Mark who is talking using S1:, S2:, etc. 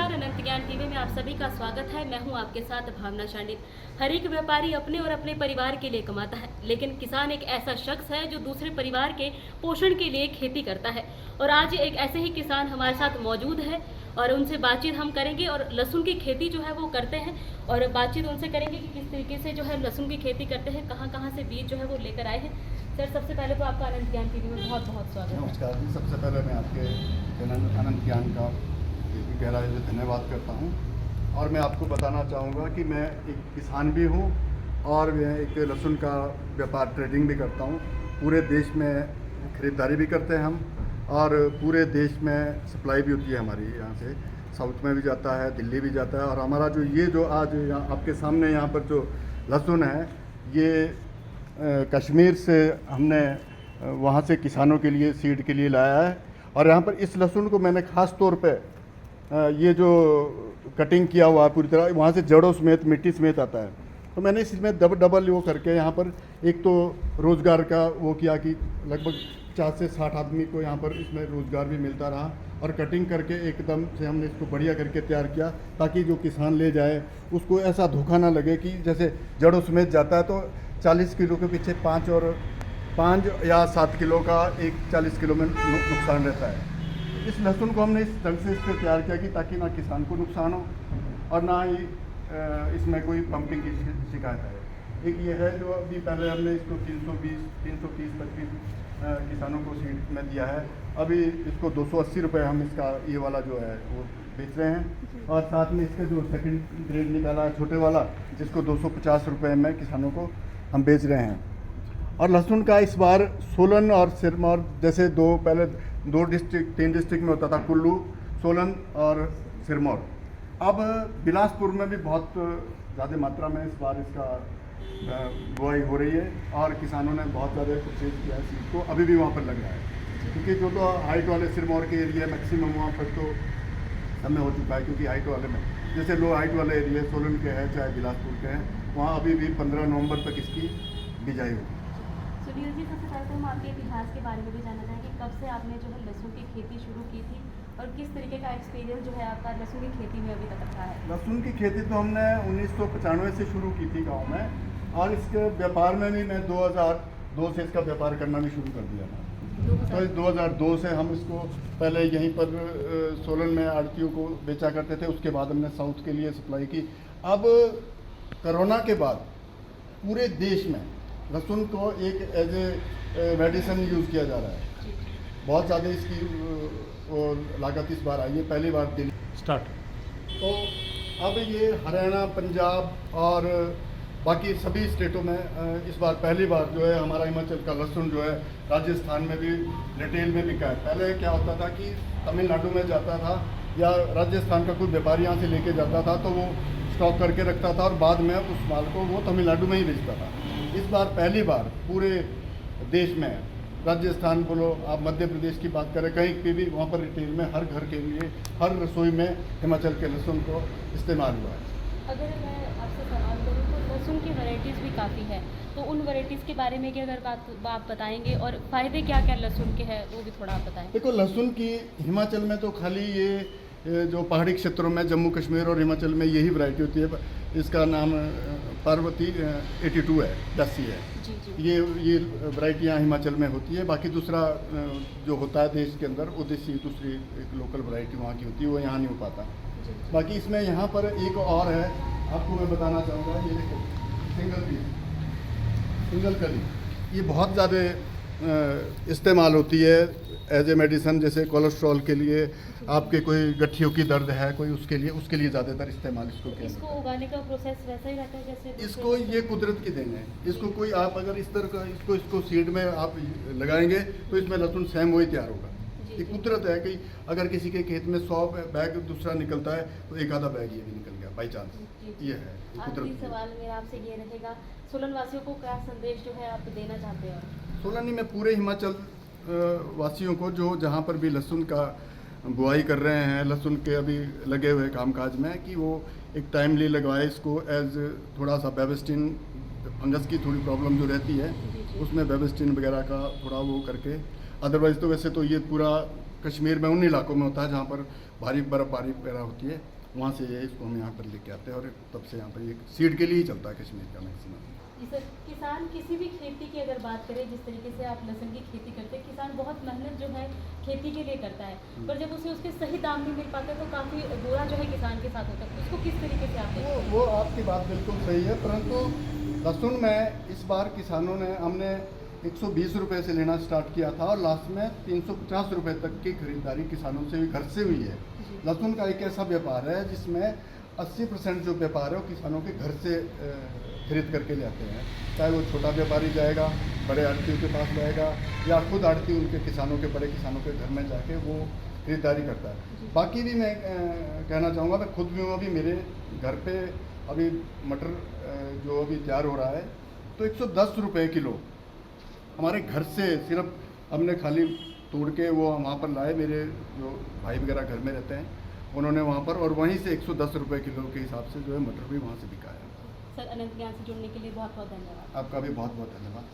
S1: नमस्कार, अनंत ज्ञान टीवी में आप सभी का स्वागत है। मैं हूं आपके साथ भावना शांडिल। हर एक व्यापारी अपने और अपने परिवार के लिए कमाता है, लेकिन किसान एक ऐसा शख्स है जो दूसरे परिवार के पोषण के लिए खेती करता है। और आज एक ऐसे ही किसान हमारे साथ मौजूद है और उनसे बातचीत हम करेंगे। और लहसुन की खेती जो है वो करते हैं और बातचीत उनसे करेंगे कि किस तरीके से जो है लहसुन की खेती करते हैं, कहाँ कहाँ से बीज जो है वो लेकर आए हैं। सर, सबसे पहले तो आपका अनंत ज्ञान टीवी में बहुत बहुत स्वागत है।
S2: नमस्कार जी। सबसे पहले मैं आपके चैनल अनंत ज्ञान का गहराई से धन्यवाद करता हूं। और मैं आपको बताना चाहूँगा कि मैं एक किसान भी हूं और मैं एक लहसुन का व्यापार ट्रेडिंग भी करता हूं। पूरे देश में ख़रीदारी भी करते हैं हम और पूरे देश में सप्लाई भी होती है हमारी। यहाँ से साउथ में भी जाता है, दिल्ली भी जाता है। और हमारा जो आज आपके सामने यहाँ पर जो लहसुन है, ये कश्मीर से हमने वहाँ से किसानों के लिए सीड के लिए लाया है। और यहाँ पर इस लहसुन को मैंने ख़ास तौर पे ये जो कटिंग किया हुआ है पूरी तरह, वहाँ से जड़ों समेत मिट्टी समेत आता है, तो मैंने इसमें डबल वो करके यहाँ पर एक तो रोज़गार का वो किया कि लगभग 50 से 60 आदमी को यहाँ पर इसमें रोज़गार भी मिलता रहा। और कटिंग करके एकदम से हमने इसको बढ़िया करके तैयार किया ताकि जो किसान ले जाए उसको ऐसा धोखा ना लगे कि जैसे जड़ों समेत जाता है तो 40 किलो के पीछे 5 या 7 किलो का एक 40 किलो में नुकसान रहता है। इस लहसुन को हमने इस ढंग से इसको तैयार किया कि ताकि ना किसान को नुकसान हो और ना ही इसमें कोई पंपिंग की शिकायत है। एक ये है जो अभी पहले हमने इसको 330-330 किसानों को सीड में दिया है। अभी इसको 280 रुपये हम इसका ये वाला जो है वो बेच रहे हैं। और साथ में इसका जो सेकंड ग्रेड निकाला है छोटे वाला, जिसको 250 रुपये में किसानों को हम बेच रहे हैं। और लहसुन का इस बार सोलन और सिरमौर जैसे पहले 3 डिस्ट्रिक्ट में होता था, कुल्लू, सोलन और सिरमौर। अब बिलासपुर में भी बहुत ज़्यादा मात्रा में इस बार इसका बुआई हो रही है और किसानों ने बहुत ज़्यादा परचेज किया है सीड को। अभी भी वहाँ पर लग रहा है क्योंकि जो तो हाइट वाले सिरमौर के एरिया मैक्सिमम वहाँ पर तो समय हो चुका है, क्योंकि हाइट वाले में जैसे लो हाइट वाले एरिया सोलन के हैं चाहे बिलासपुर के हैं, वहाँ अभी भी 15 नवंबर तक इसकी बिजाई होगी।
S1: सुनील जी, सबसे पहले तो हम आपके इतिहास के बारे में भी जानना चाहेंगे। कब से आपने जो है लहसुन की खेती शुरू की थी और किस तरीके का एक्सपीरियंस जो है आपका लहसुन की खेती में अभी तक रहा है?
S2: लहसुन की खेती तो हमने 1995 से शुरू की थी गांव में, और इसके व्यापार में भी मैं 2002 से इसका व्यापार करना भी शुरू कर दिया था। तो 2002 से हम इसको पहले यहीं पर सोलन में आड़तियों को बेचा करते थे, उसके बाद हमने साउथ के लिए सप्लाई की। अब कोरोना के बाद पूरे देश में लहसुन को एक एज ए मेडिसिन यूज़ किया जा रहा है। बहुत ज़्यादा इसकी लागत इस बार आई है, पहली बार दिल्ली
S3: स्टार्ट।
S2: तो अब ये हरियाणा, पंजाब और बाकी सभी स्टेटों में इस बार पहली बार जो है हमारा हिमाचल का लहसुन जो है राजस्थान में भी रिटेल में बिका है। पहले क्या होता था कि तमिलनाडु में जाता था या राजस्थान का कोई व्यापारी यहाँ से लेके जाता था तो वो स्टॉक करके रखता था और बाद में उस माल को वो तमिलनाडु में ही बेचता था। इस बार पहली बार पूरे देश में, राजस्थान बोलो, आप मध्य प्रदेश की बात करें, कहीं पे भी वहाँ पर रिटेल में हर घर के लिए, हर रसोई में हिमाचल के लहसुन को इस्तेमाल हुआ है।
S1: अगर मैं आपसे सवाल करूँ तो लहसुन की वैरायटीज़ भी काफ़ी है, तो उन वैरायटीज़ के बारे में कि अगर आप बताएंगे और फ़ायदे क्या क्या लहसुन के हैं वो भी थोड़ा आप बताएं।
S2: देखो, लहसुन की हिमाचल में तो खाली ये जो पहाड़ी क्षेत्रों में जम्मू कश्मीर और हिमाचल में यही वैरायटी होती है। इसका नाम पार्वती 82 है, 80 है।
S1: जी जी।
S2: ये वैरायटी यहाँ हिमाचल में होती है। बाकी दूसरा जो होता है देश के अंदर, वो देसी दूसरी एक लोकल वैरायटी वहाँ की होती है, वो यहाँ नहीं हो पाता। बाकी इसमें यहाँ पर एक और है, आपको मैं बताना चाहूँगा, ये देखो सिंगल कली, ये बहुत ज़्यादा इस्तेमाल होती है एज ए मेडिसन। जैसे कोलेस्ट्रॉल के लिए, आपके कोई गठियों की दर्द है कोई, उसके लिए ज़्यादातर इस्तेमाल इसको किया।
S1: इसको उगाने का प्रोसेस वैसा ही रहता है जैसे
S2: इसको ये कुदरत की देन है। इसको कोई आप अगर इस तरह का इसको सीड में आप लगाएंगे तो इसमें लहसुन सेम वही तैयार होगा। ये कुदरत है कि अगर किसी के खेत में 100 बैग दूसरा निकलता है तो एक आधा बैग ये भी निकल गया बाई चांस। ये है
S1: आखिरी सवाल मेरा आपसे ये रहेगा, सोलन वासियों को क्या संदेश जो है आप देना चाहते हैं?
S2: सोलन ही में पूरे हिमाचल वासियों को जो जहाँ पर भी लहसुन का बुआई कर रहे हैं, लहसुन के अभी लगे हुए कामकाज में, कि वो एक टाइमली लगवाए इसको। एज थोड़ा सा बेबिस्टिन, फंगस की थोड़ी प्रॉब्लम जो रहती है उसमें बेबिस्टिन वगैरह का थोड़ा वो करके। अदरवाइज़ तो वैसे तो ये पूरा कश्मीर में उन इलाकों में होता है जहाँ पर भारी बर्फबारी वगैरह होती है। वहाँ से ये इसको हम यहाँ पर लेके आते हैं और तब से यहाँ पर ये सीड के लिए ही चलता है कश्मीर का मैक्सिमम।
S1: जी सर, किसान किसी भी खेती की अगर बात करें, जिस तरीके से आप लहसुन की खेती करते हैं, किसान बहुत मेहनत जो है खेती के लिए करता है, पर जब उसे उसके सही दाम नहीं मिल पाते तो काफ़ी बुरा जो है किसान के साथ होता है। उसको किस तरीके से आप देखते हैं?
S2: वो आपकी बात बिल्कुल सही है, परंतु लहसुन में इस बार किसानों ने हमने 120 रुपये से लेना स्टार्ट किया था और लास्ट में 350 रुपये तक की खरीदारी किसानों से घर से हुई है। लहसुन का एक ऐसा व्यापार है जिसमें 80% जो व्यापार है वो किसानों के घर से खरीद करके जाते हैं, चाहे वो छोटा व्यापारी जाएगा, बड़े आड़तियों के पास जाएगा, या खुद आड़ती उनके किसानों के बड़े किसानों के घर में जाके वो खरीदारी करता है। बाकी भी मैं कहना चाहूँगा, मैं खुद भी हूँ, अभी मेरे घर पे अभी मटर जो अभी तैयार हो रहा है तो 110 रुपये किलो हमारे घर से सिर्फ हमने खाली तोड़ के वो वहाँ पर लाए, मेरे जो भाई वगैरह घर में रहते हैं उन्होंने वहाँ पर, और वहीं से 110 रुपये किलो के हिसाब से जो है मटर भी वहाँ से बिका है।
S1: सर, अनंत ज्ञान से जुड़ने के लिए बहुत बहुत धन्यवाद।
S2: आपका भी बहुत बहुत धन्यवाद।